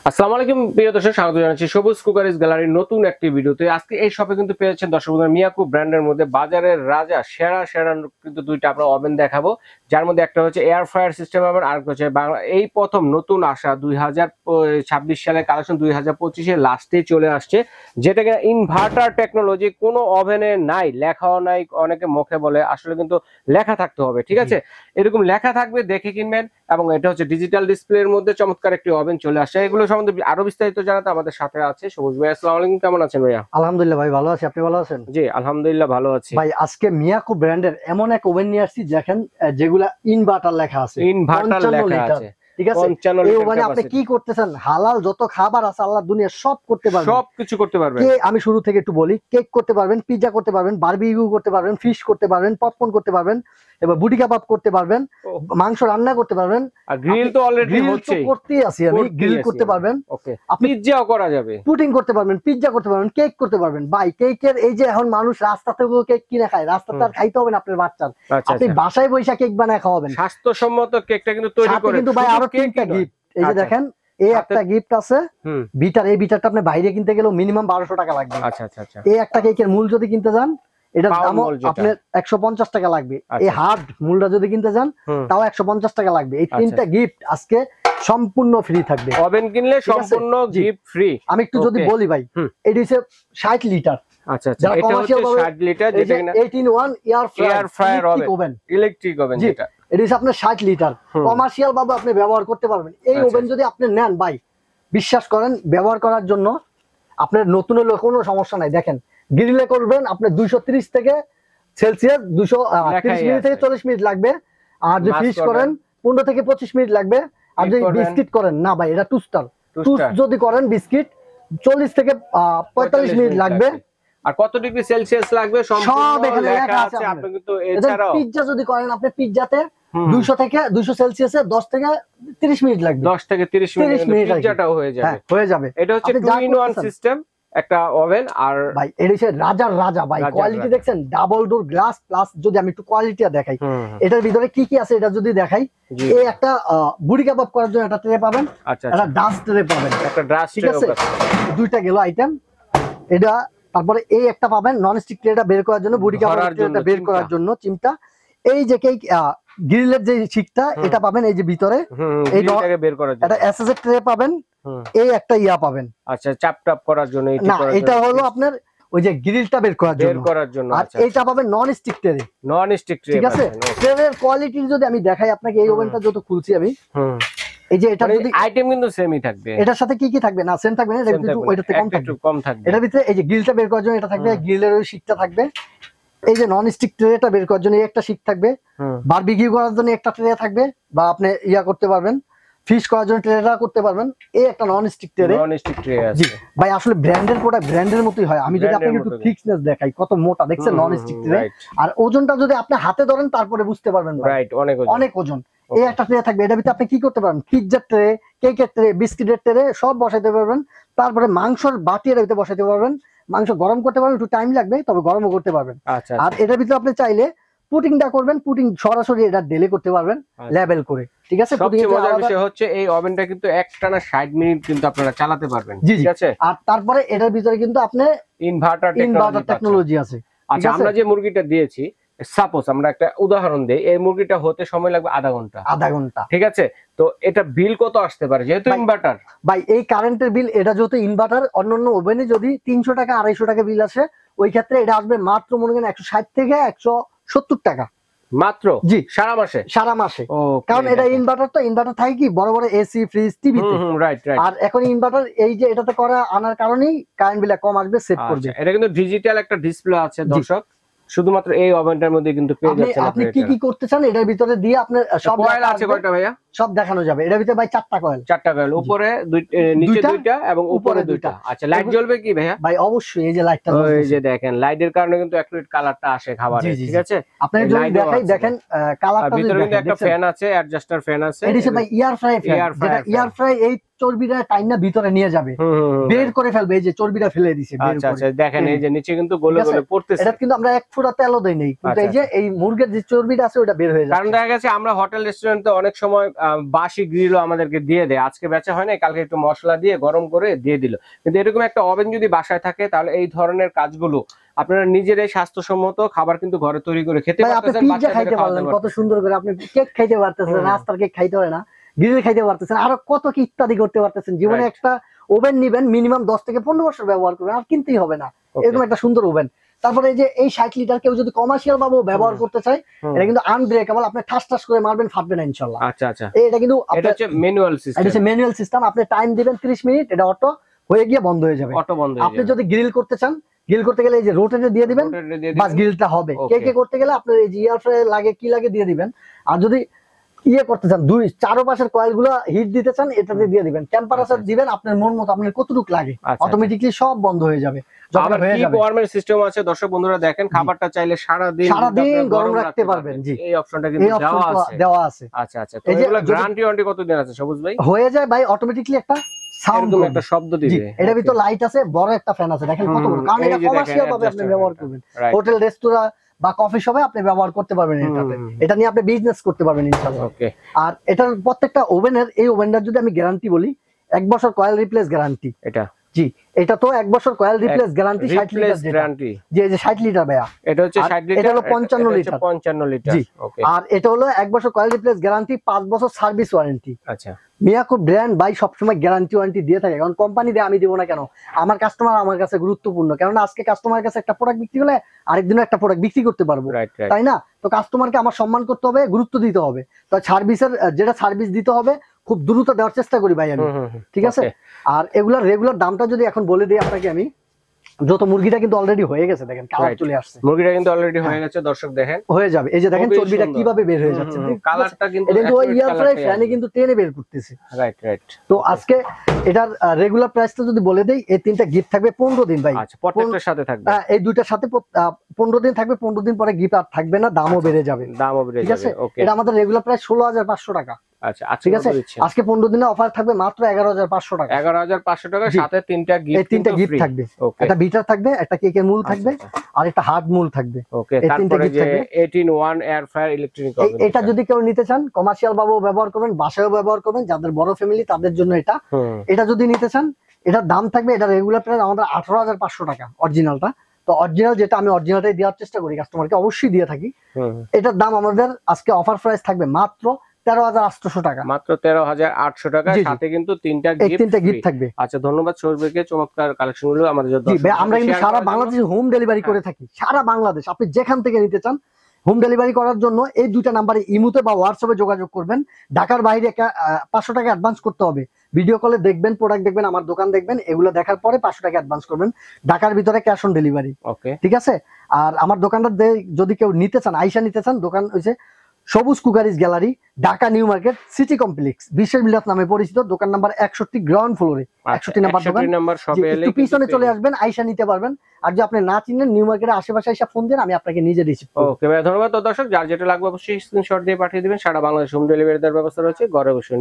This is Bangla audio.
আসসালামু আলাইকুম প্রিয় দর্শক, স্বাগত জানাচ্ছি সবুজ কুকারিজ গ্যালারির নতুন একটি ভিডিওতে। আজকে এই শপে কিন্তু পেয়েছেন দর্শক বন্ধুরা মিয়াকো ব্র্যান্ডের মধ্যে বাজারের রাজা সেরা সেরা কিন্তু দুইটা আমরা ওভেন দেখাবো, যার মধ্যে একটা হচ্ছে এয়ার ফ্রায়ার সিস্টেম ওভেন আর হচ্ছে বাংলা এই প্রথম নতুন আসা 2026 সালের কালেকশন 2025-এর লাস্টেই চলে আসছে, যেটা কিনা ইনভার্টার টেকনোলজি। কোনো ওভেনে নাই, লেখাও নাই, অনেকে মুখে বলে, আসলে কিন্তু লেখা থাকতে হবে, ঠিক আছে? এরকম লেখা থাকবে, দেখে কিনবেন। এবং এটা হচ্ছে ডিজিটাল ডিসপ্লের মধ্যে চমৎকার একটি ওভেন চলে আসছে। এগুলো সম্বন্ধে আরো বিস্তারিত জানাতে আমাদের সাথে আছে সবুজ ভাই। আসসালামু আলাইকুম, কেমন আছেন ভাইয়া? আলহামদুলিল্লাহ ভাই, ভালো আছি। আপনি ভালো আছেন? জি আলহামদুলিল্লাহ ভালো আছি ভাই। আজকে মিয়াকো ব্র্যান্ডের এমন এক ওভেন নিয়ে আসছি, দেখেন যেগুলা ইনভার্টার লেখা আছে, ইনভার্টার লেখা আছে, ঠিক আছে? এই ওভেনে আপনি কি করতেছেন, হালাল যত খাবার আছে আল্লাহ দুনিয়া সব করতে পারবেন, সব কিছু করতে পারবেন। আমি শুরু থেকে একটু বলি। কেক করতে পারবেন, পিৎজা করতে পারবেন, বারবিকিউ করতে পারবেন, ফিশ করতে পারবেন, পপকর্ন করতে পারবেন, এবার বুটি কাবাব করতে পারবেন, মাংস রান্না করতে পারবেন। আর গ্রিল তো অলরেডি হচ্ছে, করতেই আছি আমি। গ্রিল করতে পারবেন, ওকে, পিৎজাও করা যাবে, পুডিং করতে পারবেন, পিৎজা করতে পারবেন, কেক করতে পারবেন। ভাই কেকের এই যে এখন মানুষ রাস্তা থেকে কেক কিনে খায়, রাস্তাতে আর খাইতে হবে না আপনার বাচ্চার, আপনি বাসায় বৈশা কেক বানায় খাওয়াবেন। স্বাস্থ্যসম্মত কেকটা কিন্তু তৈরি করে। কিন্তু ভাই আরো তিনটা গিফট, এই যে দেখেন এই একটা গিফট আছে বিটার। এই বিটারটা আপনি বাইরে কিনতে গেলেও মিনিমাম 1200 টাকা লাগবে। আচ্ছা আচ্ছা আচ্ছা। এই একটা কেকের মূল যদি কিনতে যান এটার দাম আপনার 150 টাকা লাগবে। এই হার্ড মূলটা যদি কিনতে যান তাও 150 টাকা লাগবে। এই তিনটা গিফট আজকে সম্পূর্ণ ফ্রি থাকবে। ওভেন কিনলে সম্পূর্ণ গিফট ফ্রি। আমি একটু যদি বলি ভাই, এটা হচ্ছে 60 লিটার। আচ্ছা আচ্ছা, এটা হচ্ছে 60 লিটার, যেটা কিনা 18-1 air fryer oven, electric oven. যেটা এটা হচ্ছে আপনার 60 লিটার কমার্শিয়াল ভাবে আপনি ব্যবহার করতে পারবেন। এই ওভেন যদি আপনি নেন ভাই, বিশ্বাস করেন ব্যবহার করার জন্য আপনার নতুন হলে কোনো সমস্যা নাই। দেখেন গ্রিলে করবেন আপনার 230 থেকে সেলসিয়াস 230 মিনিট থেকে 40 মিনিট লাগবে। আর যদি ফিশ করেন 15 থেকে 25 মিনিট লাগবে। আর যদি বিস্কিট করেন, না ভাই এটা টুস্টার, যদি করেন বিস্কিট 40 থেকে 45 মিনিট লাগবে। আর কত ডিগ্রি সেলসিয়াস লাগবে সব এখানে লেখা আছে। আপনি কিন্তু এছাড়াও পিৎজা যদি করেন, আপনি পিৎজাতে 200 থেকে 200 সেলসিয়াসে 10 থেকে 30 মিনিট লাগবে। 10 থেকে 30 মিনিট পিৎজাটাও হয়ে যাবে। হ্যাঁ হয়ে যাবে। এটা হচ্ছে 2-in-1 সিস্টেম একটা ওভেন। আর ভাই এটা হচ্ছে রাজার রাজা ভাই। কোয়ালিটি দেখছেন, ডাবল ডোর গ্লাস প্লাস। যদি আমি একটু কোয়ালিটিটা দেখাই, এটার ভিতরে কি কি আছে এটা যদি দেখাই, এই একটা বুড়ি কাবাব করার জন্য একটা ট্রে পাবেন, একটা ডাস্ট ট্রে পাবেন, একটা ডাস্ট ট্রে, ঠিক আছে? দুইটা গেল আইটেম। এটা তারপরে এই একটা পাবেন নন স্টিক ট্রেটা বের করার জন্য, বুড়ি কাবাব ট্রেটা বের করার জন্য চিমটা। এই যে কেক গ্রিলের যে শিকটা এটা পাবেন এই যে ভিতরে, এইটাকে বের করার জন্য একটা এসএস ট্রে পাবেন। এই একটা ইয়া পাবেন, আচ্ছা চাপ টাপ করার জন্য। এটা হলো আপনার ওই যে গ্রিলটা বের করার জন্য। আর এইটা পাবেন নন স্টিক ট্রে, ঠিক আছে? ট্রের কোয়ালিটি যদি আমি দেখাই আপনাকে, এই ওভেনটা যত খুলছি আমি, এই যে এটা যদি আইটেম কিন্তু সেমই থাকবে, এটার সাথে কি কি থাকবে না সেম থাকবে না, এটা কিন্তু ওইটাতে কম থাকবে। এটার ভিতরে এই যে গ্রিলটা বের করার জন্য এটা থাকবে, গ্রিলের ওই শিকটা থাকবে। এই যে নন স্টিক ট্রেটা বের করার জন্য একটা শিক থাকবে, বারবিকিউ করার জন্য একটা ট্রে থাকবে, বা আপনি ইয়া করতে পারবেন ফিশ করার জন্য ট্রেটা করতে পারবেন। এই একটা নন স্টিক ট্রে আছে ভাই। আসলে ব্র্যান্ডের প্রোডাক্ট ব্র্যান্ডের মতোই হয়। আমি যদি আপনাকে একটু থিকনেস দেখাই, কত মোটা দেখছেন নন স্টিক ট্রে। আর ওজনটা যদি আপনি হাতে ধরেন তারপরে বুঝতে পারবেন, রাইট, অনেক ওজন। এই একটা ট্রে থাকবে, এটার ভিতরে আপনি কি করতে পারবেন, পিৎজার ট্রে, কেকের ট্রে, বিস্কিটের ট্রে সব বসাইতে পারবেন। তারপরে মাংসর বাটি এর ভিতরে বসাইতে পারবেন, মাংস গরম করতে পারবেন, একটু টাইম লাগবে তবে গরমও করতে পারবেন। আর এটার ভিতরে আপনি চাইলে পুটিংটা করবেন, পুটিং সরাসরি এটা ডেলে করতে পারবেন লেভেল করে, ঠিক আছে? সবচেয়ে মজার বিষয় হচ্ছে এই ওভেনটা কিন্তু একটানা 60 মিনিট কিন্তু আপনারা চালাতে পারবেন, ঠিক আছে? আর তারপরে এটার ভিতরে কিন্তু আপনি ইনভার্টার টেকনোলজি আছে। আচ্ছা, আমরা যে মুরগিটা দিয়েছি, সাপোজ আমরা একটা উদাহরণ দেই, এই মুরগিটা হতে সময় লাগবে আধা ঘন্টা, ঠিক আছে? তো এটা বিল কত আসতে পারে যেহেতু ইনভার্টার? ভাই এই কারেন্টের বিল, এটা যেহেতু ইনভার্টার, অন্যান্য ওভেনে যদি 300 টাকা 250 টাকা বিল আসে, ওই ক্ষেত্রে এটা আসবে মাত্র মনে করেন 160 থেকে 170 টাকা মাত্র। জি, সারা মাসে। কারণ এটা ইনভার্টার, তো ইনভার্টার থাকে কি বড় বড় এসি, ফ্রিজ, টিভি। আর এখন ইনভার্টার এই যে এটাতে করা আনার কারণেই কারেন্ট বিল কম আসবে, সেভ করবে। এটা কিন্তু ডিজিটাল একটা ডিসপ্লে আছে দর্শক, শুধুমাত্র এই ওভেনটার মধ্যে কিন্তু পেয়ে যাচ্ছেন। আপনি কি কি করতে চান এটার ভিতরে দিয়ে আপনার সব কয়েল আছে কয়টা ভাইয়া? সব দেখানো যাবে। এটার ভিতরে ভাই 4টা কয়েল, উপরে নিচে 2টা এবং উপরে 2টা। আচ্ছা, লাইট জ্বলবে কি ভাইয়া? ভাই অবশ্যই এই যে লাইটটা, ওই যে দেখেন লাইটের কারণে কিন্তু অ্যাকুরেট কালারটা আসে খাবারে, ঠিক আছে? আপনি যদি দেখাই দেখেন কালারটা, ভিতরে কিন্তু একটা ফ্যান আছে, অ্যাডজাস্টার ফ্যান আছে। এটা হচ্ছে ভাই এয়ার ফ্রাই ফ্যান, যেটা এয়ার ফ্রাই এই চর্বিটা টাইনা ভিতরে নিয়ে যাবে, বের করে ফেলবে। এই যে চর্বিটা ফেলে দিয়েছে বের করে। আচ্ছা দেখেন এই যে নিচে কিন্তু গলে গলে পড়তেছে। এটা কিন্তু আমরা এক ফোঁটা তেলও দেই নাই, কিন্তু এই যে এই মুরগির যে চর্বিটা আছে ওটা বের হয়ে যায়। কারণ দেখা গেছে আমরা হোটেল রেস্টুরেন্টে অনেক সময় বাসি গ্রিলও আমাদেরকে দিয়ে দেয়, আজকে বেচা হয় না, কালকে একটু মশলা দিয়ে গরম করে দিয়ে দিল। কিন্তু এরকম একটা ওভেন যদি বাসায় থাকে তাহলে এই ধরনের কাজগুলো আপনারা নিজেরাই স্বাস্থ্যসম্মত খাবার কিন্তু ঘরে তৈরি করে খেতে পারতেছেন, পিজ্জা খাইতে পারলেন কত সুন্দর করে, আপনি কেক খাইতে পারতেছেন, রাস্তার কেক খাইতে হয় না, গ্রিল খাইতে পারতেছেন, আরো কত কি ইত্যাদি করতে পারতেছেন। জীবনে একটা ওভেন নিবেন, মিনিমাম 10 থেকে 15 বছর ব্যবহার করবেন, আর কিনতেই হবে না এরকম একটা সুন্দর ওভেন। তারপরে এই যে এই 60 লিটার কেউ যদি কমার্শিয়াল ভাবে ব্যবহার করতে চায়, এটা কিন্তু আনব্রেকেবল, আপনি ঠাস ঠাস করে মারবেন, ফাটবে না ইনশাআল্লাহ। আচ্ছা আচ্ছা, এটা কিন্তু এটা হচ্ছে ম্যানুয়াল সিস্টেম, এটা হচ্ছে ম্যানুয়াল সিস্টেম। আপনি টাইম দিবেন 30 মিনিট, এটা অটো হয়ে গিয়ে বন্ধ হয়ে যাবে, অটো বন্ধ হয়ে যাবে। আপনি যদি গ্রিল করতে চান, গ্রিল করতে গেলে এই যে রোটেটে দিয়ে দিবেন, বাস গ্রিলটা হবে। কেকে করতে গেলে আপনার এই যে এয়ার ফ্রায়ার লাগে কি লাগে দিয়ে দিবেন। আর যদি ইয়ে করতে চান, দুই চারপাশের কয়েল গুলো হিট দিতে চান, এটাতে দিয়ে দিবেন, টেম্পারেচার দিবেন আপনার মন মতো, আপনার কতটুকু লাগে, অটোমেটিকলি সব বন্ধ হয়ে যাবে। আবার কিপ ওয়ার্মের সিস্টেম আছে দর্শক বন্ধুরা, দেখেন খাবারটা চাইলে সারা দিন গরম রাখতে পারবেন। জি, এই অপশনটা কিন্তু দেওয়া আছে। আচ্ছা আচ্ছা, তো এগুলা গ্যারান্টি ওয়ারেন্টি কতদিন আছে সবুজ ভাই? হয়ে যায় ভাই, অটোমেটিকলি একটা সাউন্ড, একটা শব্দ দিবে। এটার ভিতর লাইট আছে, বড় একটা ফ্যান আছে, দেখেন কত বড়, কারণ এটা কমার্শিয়াল ভাবে আপনি ব্যবহার করবেন, হোটেল রেস্তোরাঁ বা কফি শপে আপনি ব্যবহার করতে পারবেন এটাতে, এটা নিয়ে আপনি বিজনেস করতে পারবেন ইনশাআল্লাহ। ওকে, আর এটার প্রত্যেকটা ওভেনের, এই ওভেনটার যদি আমি গ্যারান্টি বলি, 1 বছর কয়েল রিপ্লেস গ্যারান্টি। এটা জি, এটা তো 1 বছর coil replace guarantee, 60 litre guarantee. জি, এই যে 60 লিটার ভাইয়া, এটা হচ্ছে 60 লিটার, এটা হলো 55 লিটার, 55 লিটার। জি, ওকে। আর এটা হলো 1 বছর কয়েল রিপ্লেস গ্যারান্টি, 5 বছর সার্ভিস ওয়ারেন্টি। আচ্ছা, মিয়াকো ব্র্যান্ড বাই সবসময় গ্যারান্টি ওয়ারেন্টি দিয়ে থাকে, কারণ কোম্পানি দিয়ে আমি দিব না কেন, আমার কাস্টমার আমার কাছে গুরুত্বপূর্ণ, কারণ আজকে কাস্টমারের কাছে একটা প্রোডাক্ট বিক্রি হলে আরেকদিনও একটা প্রোডাক্ট বিক্রি করতে পারবো, তাই না? তো কাস্টমারকে আমার সম্মান করতে হবে, গুরুত্ব দিতে হবে, তো সার্ভিসের যেটা সার্ভিস দিতে হবে খুব দ্রুত দেওয়ার চেষ্টা করি ভাই আমি, ঠিক আছে? আর এগুলার রেগুলার দামটা যদি এখন বলে দিই আপনাকে আমি, যত মুরগিটা কিন্তু অলরেডি হয়ে গেছে, দেখেন কালার চলে আসছে, মুরগিটা কিন্তু অলরেডি হয়ে গেছে দর্শক, দেখেন হয়ে যাবে। এই যে দেখেন চর্বিটা কিভাবে বের হয়ে যাচ্ছে, কালারটা কিন্তু এটা ওই এয়ার ফ্রাই ফ্যানে কিন্তু টেনে বের করতেছে। Right right. তো আজকে এটার রেগুলার প্রাইসটা যদি বলে দেই, এই 3টা গিফট থাকবে 15 দিন ভাই। আচ্ছা, প্রত্যেকটার সাথে থাকবে, এই দুইটার সাথে 15 দিন থাকবে, 15 দিন পরে গিফট আর থাকবে না, দামও বেড়ে যাবে, দামও বেড়ে যাবে। ওকে, এটা আমাদের রেগুলার প্রাইস 16500 টাকা। আচ্ছা, ঠিক আছে, আজকে 15 দিনের অফার থাকবে মাত্র 11500 টাকা, 11500 টাকা, সাথে 3টা গিফট থাকবে, একটা বিটার থাকবে, একটা কেকের মূল থাকবে, আর একটা হার্ড মূল থাকবে। ওকে, তারপরে যে 18-1 এয়ার ফ্রায়ার ইলেকট্রিক ওভেন, এটা যদি কেউ নিতে চান, কমার্শিয়াল ভাবেও ব্যবহার করবেন, বাসায়ও ব্যবহার করবেন, যাদের বড় ফ্যামিলি তাদের জন্য এটা, এটা যদি নিতে চান, এটার দাম থাকবে, এটা রেগুলার প্রাইস আমাদের 18500 টাকা অরিজিনালটা। তো অরিজিনাল যেটা, আমি অরিজিনালটাই দেওয়ার চেষ্টা করি কাস্টমারকে, অবশ্যই দিয়ে থাকি। এটার দাম আমাদের আজকে অফার প্রাইস থাকবে মাত্র 13800 টাকা, মাত্র 13800 টাকা, সাথে কিন্তু 3টা গিফট থাকবে। আচ্ছা, ধন্যবাদ সৌরভকে, চমৎকার কালেকশনগুলো আমাদের জন্য। আমরা কিন্তু সারা বাংলাদেশে হোম ডেলিভারি করে থাকি, সারা বাংলাদেশ, আপনি যেখান থেকে নিতে চান হোম ডেলিভারি করার জন্য এই দুইটা নাম্বারে ইমুতে বা হোয়াটসঅ্যাপে যোগাযোগ করবেন। ঢাকার বাইরে 500 টাকা অ্যাডভান্স করতে হবে, ভিডিও কলে দেখবেন, প্রোডাক্ট দেখবেন, আমার দোকান দেখবেন, এগুলো দেখার পরে 500 টাকা অ্যাডভান্স করবেন। ঢাকার ভিতরে ক্যাশ অন ডেলিভারি, ওকে, ঠিক আছে? আর আমার দোকানটা যদি কেউ নিতে চান, আইসা নিতে চান, দোকান হচ্ছে সবুজ cookeries gallery, Dhaka new market city complex, বিশ্বের বিলাস নামে পরিচিত, দোকান নাম্বার 61, গ্রাউন্ড ফ্লোরে 61 নাম্বার দোকান, একটু পিছনে চলে আসবেন, আইসা নিতে পারবেন। আর যদি আপনি না চিনেন, নিউ মার্কেটের আশেপাশে আইসা ফোন দেন, আমি আপনাকে নিজে রিসিভ করব। ওকে ভাই, ধন্যবাদ। তো দর্শক, যার যেটা লাগবে অবশ্যই স্ক্রিনশট দিয়ে পাঠিয়ে দিবেন, সারা বাংলাদেশ হোম ডেলিভারি দেওয়ার ব্যবস্থা রয়েছে, ঘরে বসে।